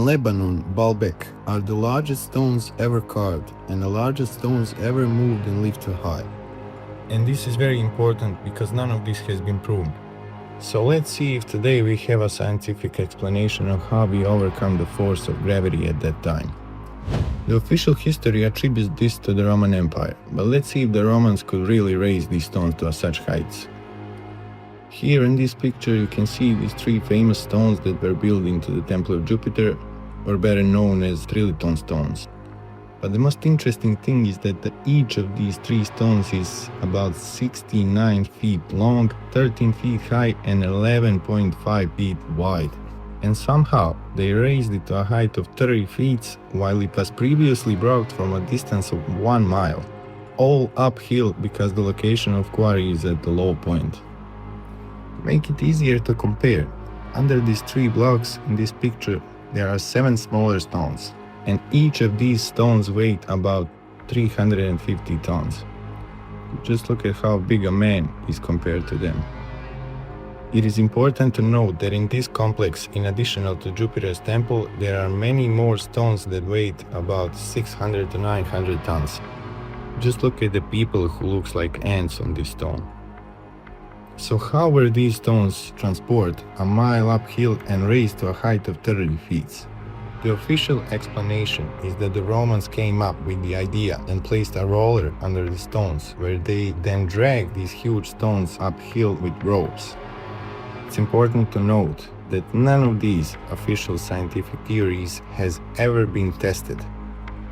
Lebanon, Baalbek, are the largest stones ever carved and the largest stones ever moved and lifted high. And this is very important because none of this has been proven. So let's see if today we have a scientific explanation of how we overcome the force of gravity at that time. The official history attributes this to the Roman Empire, but let's see if the Romans could really raise these stones to such heights. Here in this picture you can see these three famous stones that were built into the Temple of Jupiter, or better known as Triliton stones. But the most interesting thing is that each of these three stones is about 69 feet long, 13 feet high and 11.5 feet wide. And somehow they raised it to a height of 30 feet while it was previously brought from a distance of 1 mile. All uphill because the location of quarry is at the low point. To make it easier to compare, under these three blocks in this picture there are 7 smaller stones. And each of these stones weigh about 350 tons. Just look at how big a man is compared to them. It is important to note that in this complex, in addition to Jupiter's temple, there are many more stones that weigh about 600 to 900 tons. Just look at the people who looks like ants on this stone. So how were these stones transported a mile uphill and raised to a height of 30 feet? The official explanation is that the Romans came up with the idea and placed a roller under the stones, where they then dragged these huge stones uphill with ropes. It's important to note that none of these official scientific theories has ever been tested.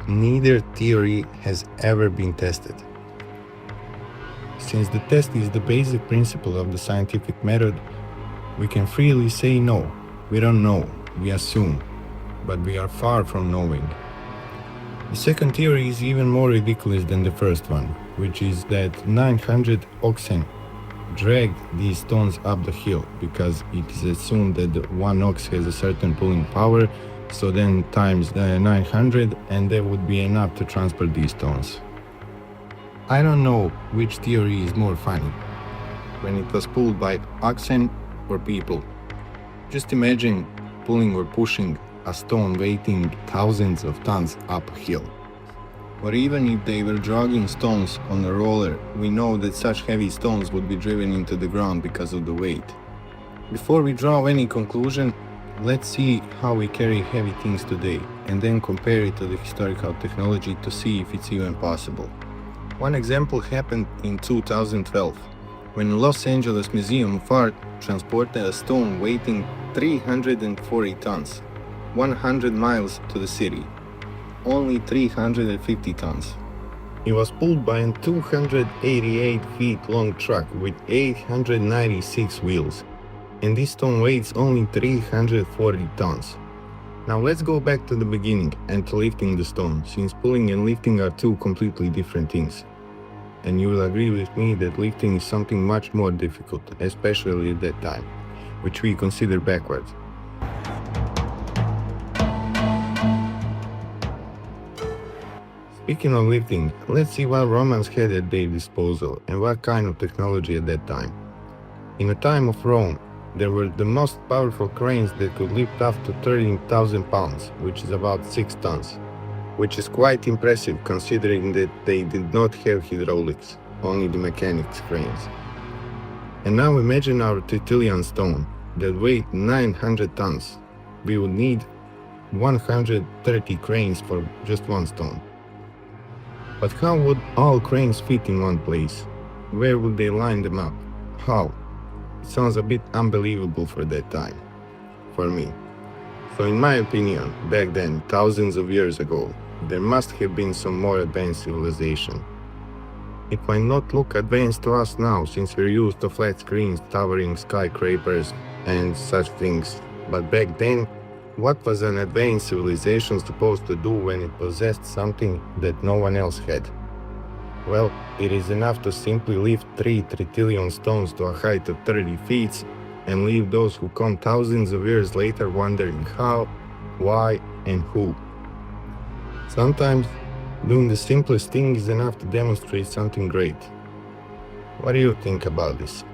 Neither theory has ever been tested. Since the test is the basic principle of the scientific method, we can freely say no, we don't know, we assume. But we are far from knowing. The second theory is even more ridiculous than the first one, which is that 900 oxen dragged these stones up the hill because it is assumed that one ox has a certain pulling power, so then times the 900 and that would be enough to transport these stones. I don't know which theory is more funny, when it was pulled by oxen or people. Just imagine pulling or pushing a stone weighing thousands of tons uphill. Or even if they were dragging stones on a roller, we know that such heavy stones would be driven into the ground because of the weight. Before we draw any conclusion, let's see how we carry heavy things today and then compare it to the historical technology to see if it's even possible. One example happened in 2012, when the Los Angeles Museum of Art transported a stone weighing 340 tons. 100 miles to the city, only 350 tons. It was pulled by a 288 feet long truck with 896 wheels, and this stone weighs only 340 tons. Now let's go back to the beginning and to lifting the stone, since pulling and lifting are two completely different things. And you will agree with me that lifting is something much more difficult, especially at that time, which we consider backwards. Speaking of lifting, let's see what Romans had at their disposal and what kind of technology at that time. In the time of Rome, there were the most powerful cranes that could lift up to 13,000 pounds, which is about 6 tons, which is quite impressive considering that they did not have hydraulics, only the mechanics cranes. And now imagine our triliton stone that weighed 900 tons. We would need 130 cranes for just one stone. But how would all cranes fit in one place? Where would they line them up? How? It sounds a bit unbelievable for that time, for me. So in my opinion, back then, thousands of years ago, there must have been some more advanced civilization. It might not look advanced to us now since we're used to flat screens, towering skyscrapers and such things, but back then, what was an advanced civilization supposed to do when it possessed something that no one else had? Well, it is enough to simply lift 3 trillion stones to a height of 30 feet and leave those who come thousands of years later wondering how, why, and who. Sometimes, doing the simplest thing is enough to demonstrate something great. What do you think about this?